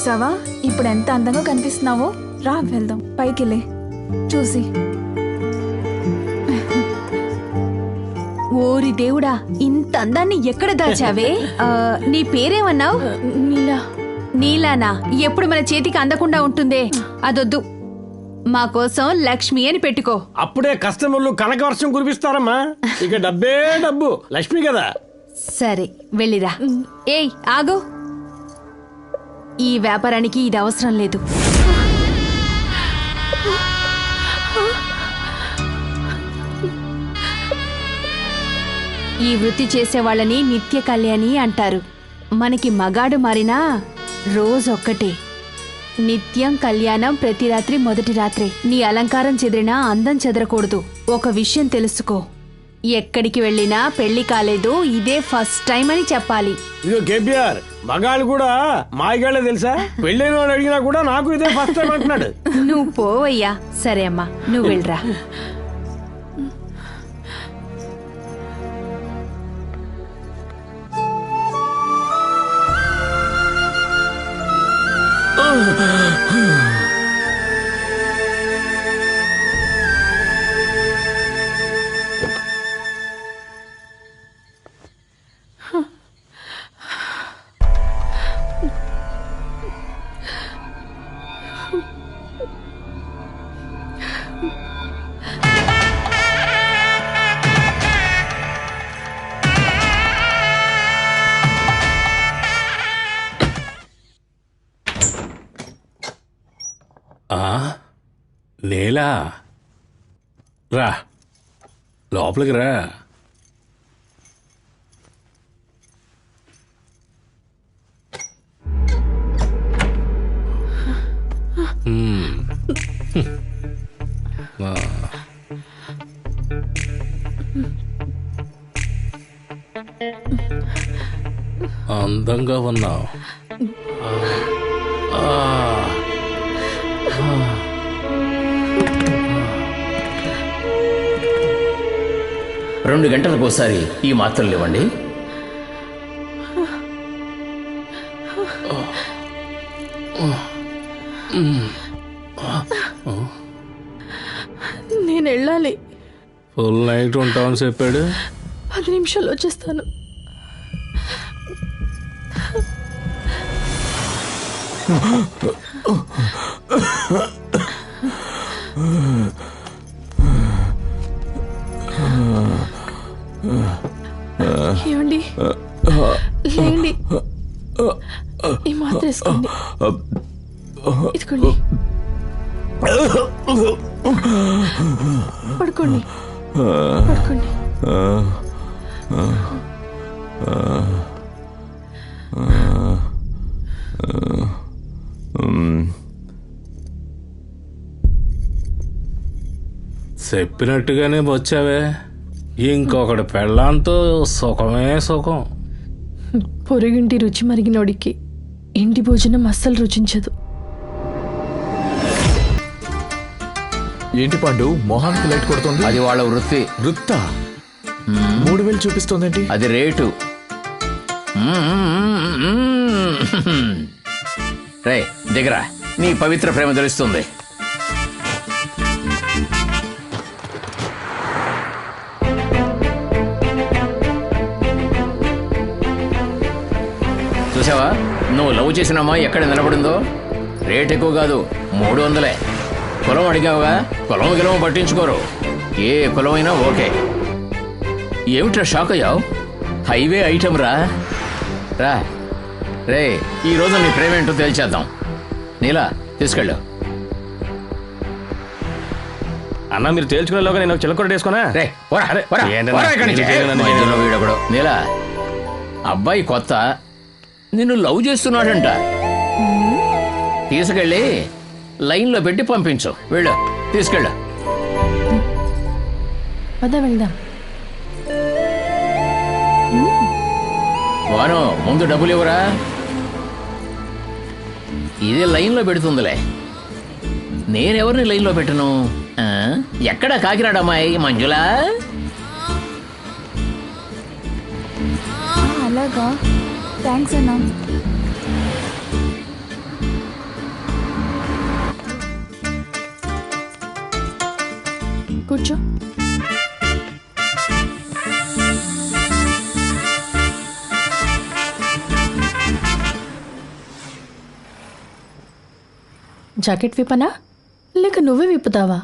చూసావా ఇప్పుడు ఎంత అందంగా కనిపిస్తున్నావో? రా వెళ్దాం పైకిలే చూసి. ఓరి దేవుడా, ఇంత అందాన్ని ఎక్కడ దాచావే? నీ పేరేమన్నావు? నీలా. నీలానా? ఎప్పుడు మన చేతికి అందకుండా ఉంటుందే, అదొద్దు. మా కోసం లక్ష్మి అని పెట్టుకో. అప్పుడే కస్టమర్లు కనకవర్షం కురిపిస్తారమ్మా. ఇక డబ్బే డబ్బు, లక్ష్మి కదా. సరే వెళ్ళిరా. ఏయ్ ఆగు, ఈ వ్యాపారానికి ఇది అవసరం లేదు. ఈ వృత్తి చేసే వాళ్ళని నిత్య కళ్యాణి అంటారు. మనకి మగాడు మారినా రోజొక్కటే. నిత్యం కళ్యాణం, ప్రతి రాత్రి మొదటి రాత్రే. నీ అలంకారం చెదిరినా అందం చెదరకూడదు. ఒక విషయం తెలుసుకో, ఎక్కడికి వెళ్ళినా పెళ్లి కాలేదు, ఇదే ఫస్ట్ టైం అని చెప్పాలి. ఇదిగో కేబిఆర్, మగాళ్ళు కూడా మాయగాళ్ళే తెలుసా? పెళ్ళైన వాడు అడిగినా కూడా నాకు ఇదే ఫస్ట్ టైం అంటున్నాడు. నువ్వు పోవయ్యా. సరే అమ్మా, నువ్వు వెళ్ళరా. నేలా, రా లోపలికి రా. అందంగా ఉన్నావు. 2 గంటలకు ఒకసారి ఈ మాత్రలు ఇవ్వండి. నేను వెళ్ళాలి. ఫుల్ నైట్ ఉంటామని చెప్పాడు. 10 నిమిషాలు వచ్చేస్తాను. ఏమండి, లేండి, ఈ మాత్ర వేసుకోండి. ఇదిగోండి, పడుకోండి పడుకోండి. చెప్పినట్టుగానే వచ్చావే. ఇంకొకటి పెళ్ళాంతో సుఖమే సుఖం. పొరుగింటి రుచి మరిగినోడికి ఇంటి భోజనం అస్సలు రుచించదు. ఏంటి పాండు, మొహానికి లైట్ కొడుతుంది? అది వాళ్ళ వృత్తి. వృత్తా? 3000 చూపిస్తోందేంటి? అది రేటు. రే దిగరా, నీ పవిత్ర ప్రేమ తెలుస్తుంది. చూసావా, నువ్వు లవ్ చేసిన అమ్మాయి ఎక్కడ నిలబడిందో? రేట్ ఎక్కువ కాదు, 300. కులం అడిగావుగా, కులం గిలం పట్టించుకోరు. ఏ కులమైనా ఓకే. ఏమిట్రా షాక్ అయ్యావు? హైవే ఐటమ్ రా. రా రే, ఈరోజు నీ ప్రేమేంటో తేల్చేద్దాం. నీలా తీసుకెళ్ళు. అన్న మీరు తేల్చుకునేలోగా నేను చిలకొరట వేసుకున్నా. రే వీడొకడు. నీలా, అబ్బాయి కొత్త, నిన్ను లవ్ చేస్తున్నాడంట. తీసుకెళ్ళి లైన్లో పెట్టి పంపించు. వెళ్ళు, తీసుకెళ్ళు. వెళ్దాం. వాను ముందు డబ్బులు ఇవ్వరా, ఇది లైన్లో పెడుతుందిలే. నేనెవరిని లైన్లో పెట్టను? ఎక్కడ కాకినాడ అమ్మాయి మంజులా? అలాగా, థ్యాంక్స్ అన్నా. కూర్చో. జాకెట్ విప్పనా లేక నువ్వే విప్పుతావా?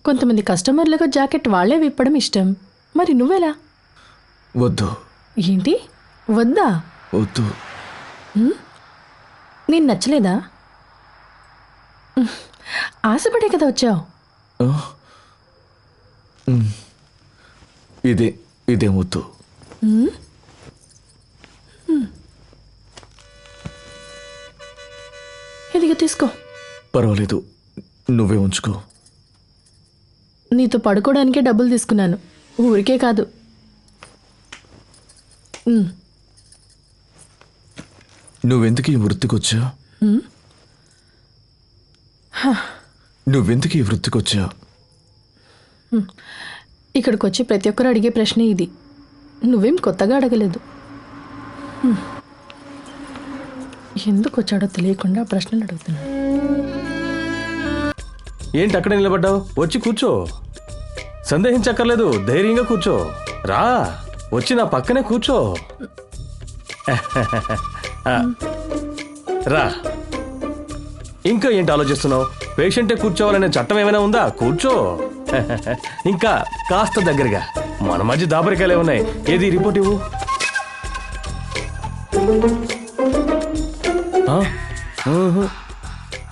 కొంతమంది కస్టమర్లకు జాకెట్ వాళ్ళే విప్పడం ఇష్టం. మరి నువ్వెలా? వద్దు. ఏంటి వద్దా? వద్దు. నేను నచ్చలేదా? ఆశపడే కదా వచ్చావు. ఇదేం వద్దు. ఇదిగో తీసుకో. పర్వాలేదు, నువ్వే ఉంచుకో. నీతో పడుకోవడానికే డబ్బులు తీసుకున్నాను, ఊరికే కాదు. నువ్వెందుకు ఈ వృత్తికొచ్చా? నువ్వెందుకు ఈ వృత్తికొచ్చా? ఇక్కడికి వచ్చి ప్రతి ఒక్కరు అడిగే ప్రశ్నే ఇది. నువ్వేం కొత్తగా అడగలేదు. ఎందుకు వచ్చాడో తెలియకుండా ప్రశ్నలు అడుగుతున్నాడు. ఏంటి అక్కడ నిలబడ్డావు? వచ్చి కూర్చో. సందేహించక్కర్లేదు, ధైర్యంగా కూర్చో. రా, వచ్చి నా పక్కనే కూర్చో. రా. ఇంకా ఏంటి ఆలోచిస్తున్నావు? పేషెంటే కూర్చోవాలనే చట్టం ఏమైనా ఉందా? కూర్చో. ఇంకా కాస్త దగ్గరగా. మన మధ్య దాబరికాయలే ఉన్నాయి. ఏది రిపోర్ట్ ఇవ్వు.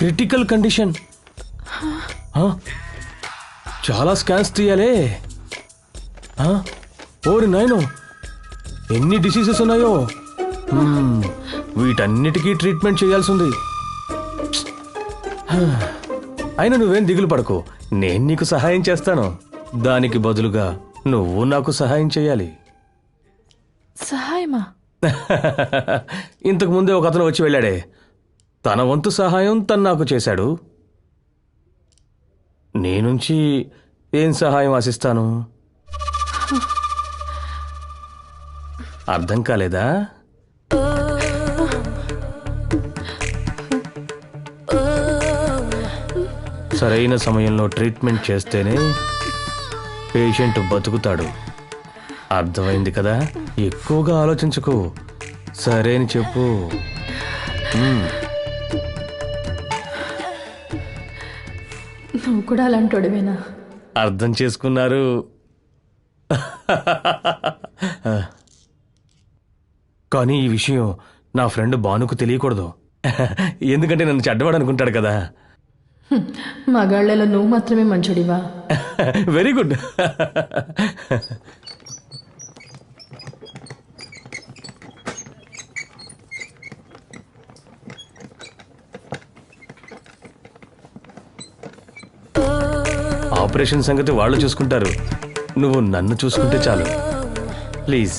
Critical condition. చాలా స్కాన్స్ తీయాలే. ఓరి నాయనో, ఎన్ని డిసీజెస్ ఉన్నాయో. వీటన్నిటికీ ట్రీట్మెంట్ చేయాల్సి ఉంది. అయినా నువ్వేం దిగులు పడకు, నేను నీకు సహాయం చేస్తాను. దానికి బదులుగా నువ్వు నాకు సహాయం చేయాలి. సహాయమా? ఇంతకు ముందే ఒక అతను వచ్చి వెళ్ళాడే, తన వంతు సహాయం తను నాకు చేశాడు. నీ నుంచి ఏం సహాయం ఆశిస్తాను? అర్థం కాలేదా? సరైన సమయంలో ట్రీట్మెంట్ చేస్తేనే పేషెంట్ బతుకుతాడు. అర్థమైంది కదా? ఎక్కువగా ఆలోచించకు, సరే అని చెప్పు. నువ్వు కూడా అలాంటోడివేనా? అర్థం చేసుకున్నారు. కానీ ఈ విషయం నా ఫ్రెండ్ భానుకు తెలియకూడదు. ఎందుకంటే నన్ను చెడ్డవాడు అనుకుంటాడు కదా. మగాళ్లలో నువ్వు మాత్రమే మంచోడివా? Very good. ఆపరేషన్ సంగతి వాళ్ళు చూసుకుంటారు, నువ్వు నన్ను చూసుకుంటే చాలు. ప్లీజ్.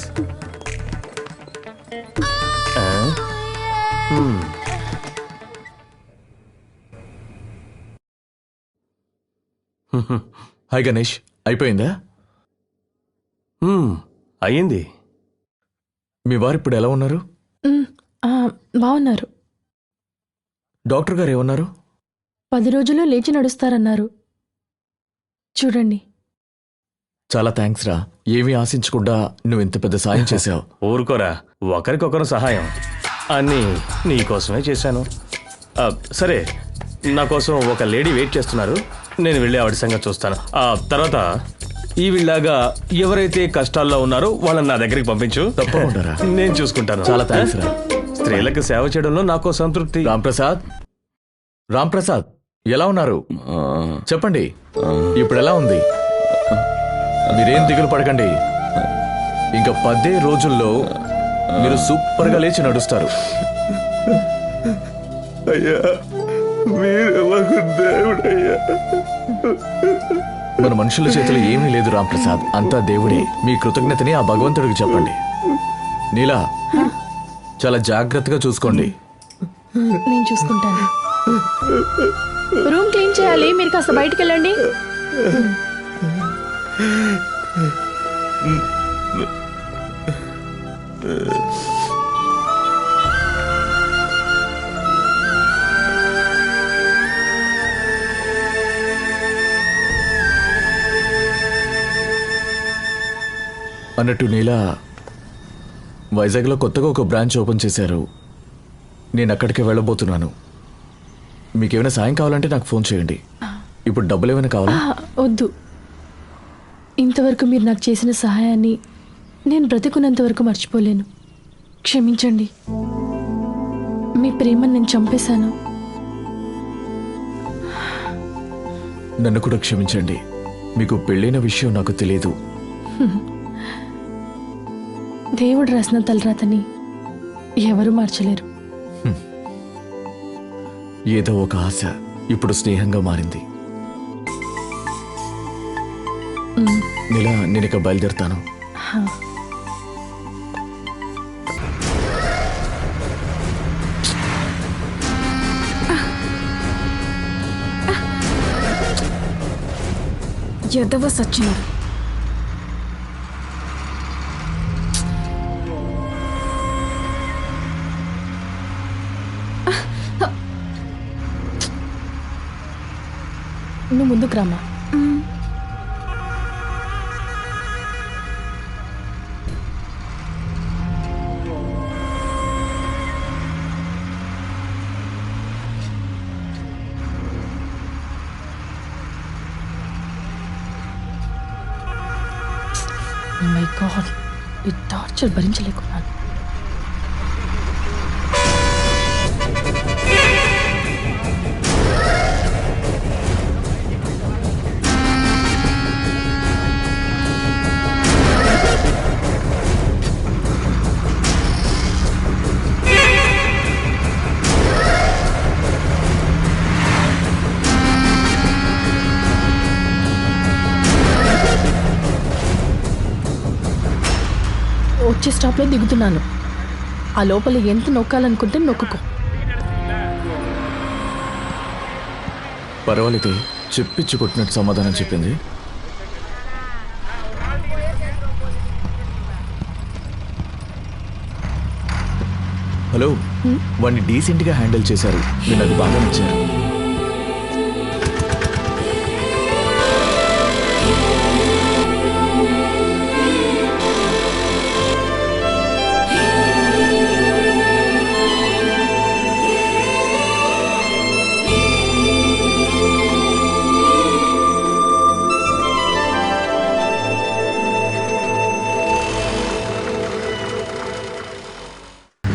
హాయ్ గణేష్, అయిపోయిందా? అయ్యింది. మీ వారు ఇప్పుడు ఎలా ఉన్నారు? బాగున్నారు. డాక్టర్ గారు ఏమన్నారు? 10 రోజుల్లో లేచి నడుస్తారన్నారు. చూడండి. చాలా థ్యాంక్స్ రా, ఏమీ ఆశించకుండా నువ్వు ఇంత పెద్ద సాయం చేశావు. ఊరుకోరా, ఒకరికొకరు సహాయం అన్నీ నీకోసమే చేశాను. సరే, నా కోసం ఒక లేడీ వెయిట్ చేస్తున్నారు, నేను వెళ్ళి ఆవిడ సంగతి చూస్తాను. ఆ తర్వాత ఈవిళ్ళగా ఎవరైతే కష్టాల్లో ఉన్నారో వాళ్ళని నా దగ్గరికి పంపించు. తప్పకుండా నేను చూసుకుంటాను. చాలా థ్యాంక్స్ రా. స్త్రీలకు సేవ చేయడంలో నాకు సంతృప్తి. రాంప్రసాద్ ఎలా ఉన్నారు? చెప్పండి, ఇప్పుడు ఎలా ఉంది? మీరేం దిగులు పడకండి, ఇంకా 10 రోజుల్లో మీరు సూపర్ గా లేచి నడుస్తారు. అయ్యా, మీరు దేవుడయ్యా. మన మనుషుల చేతిలో ఏమీ లేదు రాంప్రసాద్, అంతా దేవుడే. మీ కృతజ్ఞతని ఆ భగవంతుడికి చెప్పండి. నీలా, చాలా జాగ్రత్తగా చూసుకోండి. నేను చూసుకుంటాను. రూమ్ క్లీన్ చేయాలి, మీరు కాస్త బయటికి వెళ్ళండి. అన్నట్టు నీలా వైజాగ్లో కొత్తగా ఒక బ్రాంచ్ ఓపెన్ చేశారు. నేను అక్కడికి వెళ్ళబోతున్నాను. మీకేమైనా సాయం కావాలంటే నాకు ఫోన్ చేయండి. ఇప్పుడు డబ్బులు ఏమైనా కావాలా? వద్దు. ఇంతవరకు మీరు నాకు చేసిన సహాయాన్ని నేను బ్రతికున్నంత వరకు మర్చిపోలేను. క్షమించండి. మీ ప్రేమను నేను చంపేశాను. నన్ను కూడా క్షమించండి. మీకు పెళ్ళైన విషయం నాకు తెలియదు. దేవుడు రాసిన తలరాతని ఎవరు మార్చలేరు. ఏదో ఒక ఆశ ఇప్పుడు స్నేహంగా మారింది. నీలా, నేను ఇక బయలుదేరుతాను. ఎదవ సచ్చినాడు. నువ్వు ముందుకు రామా. మై గాడ్, ఈ టార్చర్ భరించలేకున్నాను. వచ్చే స్టాప్లో దిగుతున్నాను. ఆ లోపల ఎంత నొక్కాలనుకుంటే నొక్కుకో. పర్వాలేదే, చెప్పించి కొట్టినట్టు సమాధానం చెప్పింది. హలో, వాడిని డీసెంట్గా హ్యాండిల్ చేశారు. నేను అది బాగా నచ్చారు.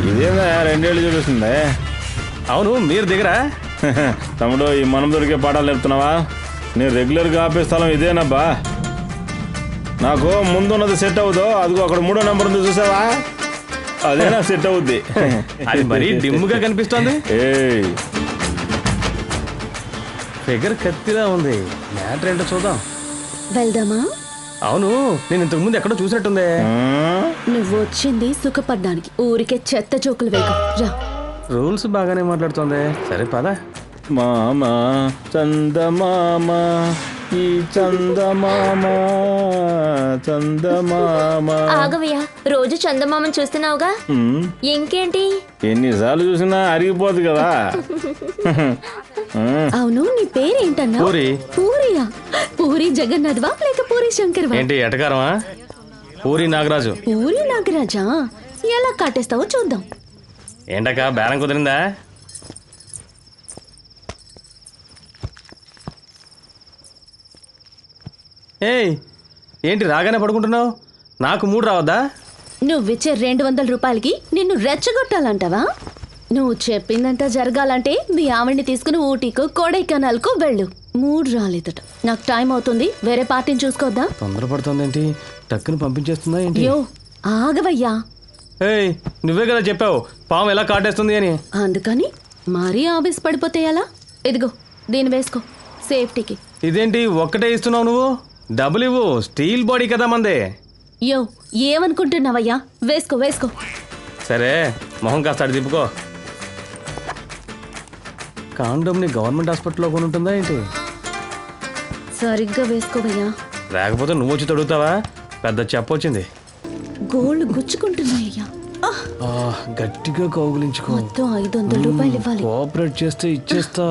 ఇదేనా 2 ఏళ్ళు చూపిస్తుంది. అవును, మీరు దిగరా? తమ్ముడు, ఈ మనం దొరికే పాఠాలు చెప్తున్నావా? నేను రెగ్యులర్గా ఆపే స్థలం ఇదేనబ్బా. నాకు ముందున్నది సెట్ అవుదో, అదిగో అక్కడ 3వ నెంబర్ ఉంది చూసావా, అదేనా సెట్ అవుద్ది. అది మరీ డిమ్గా కనిపిస్తోంది. ఏయ్, ఫిగర్ కత్తిలా ఉంది. మ్యాటర్ ఏంటో చూద్దాం. వెళ్దామా? అవును, నేను ఇంతకు ముందు ఎక్కడో చూసినట్టుందే. నువ్వు వచ్చింది సుఖపడ్డానికి, ఊరికే చెత్త జోకులు వేగ రా. రూల్స్ బాగానే మాట్లాడుతోంది. సరే పద. మామ చందమామ, ఈ చందమామ చందమామ. ఆగవయ్యా, రోజు చందమామని చూస్తున్నావుగా, ఇంకేంటి? ఎన్నిసార్లు చూసినా అరిగిపోదు కదా. అవును, నీ పేరేంటన్నా? పూరి. పూరియా? పూరి జగన్నాథ్వా లేక పూరి శంకర్వా? ఏంటి ఎటకారమా? పూరి నాగరాజు. పూరి నాగరాజా? ఎలా కాటేస్తావో చూద్దాం. ఏంటక్క, బేరం కుదిరిందా? ఏయ్, ఏంటి రాగానే పడుకుంటున్నావు? నాకు 3 రావద్దా? నువ్విచ్చే 200 రూపాయలకి నిన్ను రెచ్చగొట్టాలంటావా? నువ్వు చెప్పిందంతా జరగాలంటే మీ ఆవిడ్ని తీసుకుని ఊటీకో కొడైకెనాల్కో వెళ్ళు. 3 రాలేదట. నాకు టైం అవుతుంది, వేరే పార్టీని చూసుకోద్దా? తొందరపడుతుంది ఏంటి? టక్కుని పంపించేస్తుందా ఏంటి? యో ఆగవయ్యా. ఏయ్, నువ్వే కదా చెప్పావు పాము ఎలా కాటేస్తుంది అని. అందుకని మరీ ఆవేశ పడిపోతే ఎలా? ఇదిగో దీన్ని వేసుకో సేఫ్టీకి. ఇదేంటి ఒక్కటే ఇస్తున్నావు నువ్వు? డబ్బులు ఇవ్వు, స్టీల్ బాడీ కదా మందే. యో ఏమనుకుంటున్నావయ్యా? వేసుకో వేసుకో. సరే, మొహం కాస్త అటు తిప్పుకో. కాండోమ్ని గవర్నమెంట్ హాస్పిటల్లో కొని ఉంటుందా ఏంటి? సరిగ్గా వేసుకోవయ్యా. లేకపోతే నువ్వు వచ్చి తొడుగుతావా? పెద్ద చెప్పొచ్చింది. గోల్డ్ గుచ్చుకుంటున్నాయ్యా. గట్టిగా కౌగులించుకో. మొత్తం 500 రూపాయలు ఇవ్వాలి. కోఆపరేట్ చేస్తే ఇచ్చేస్తా.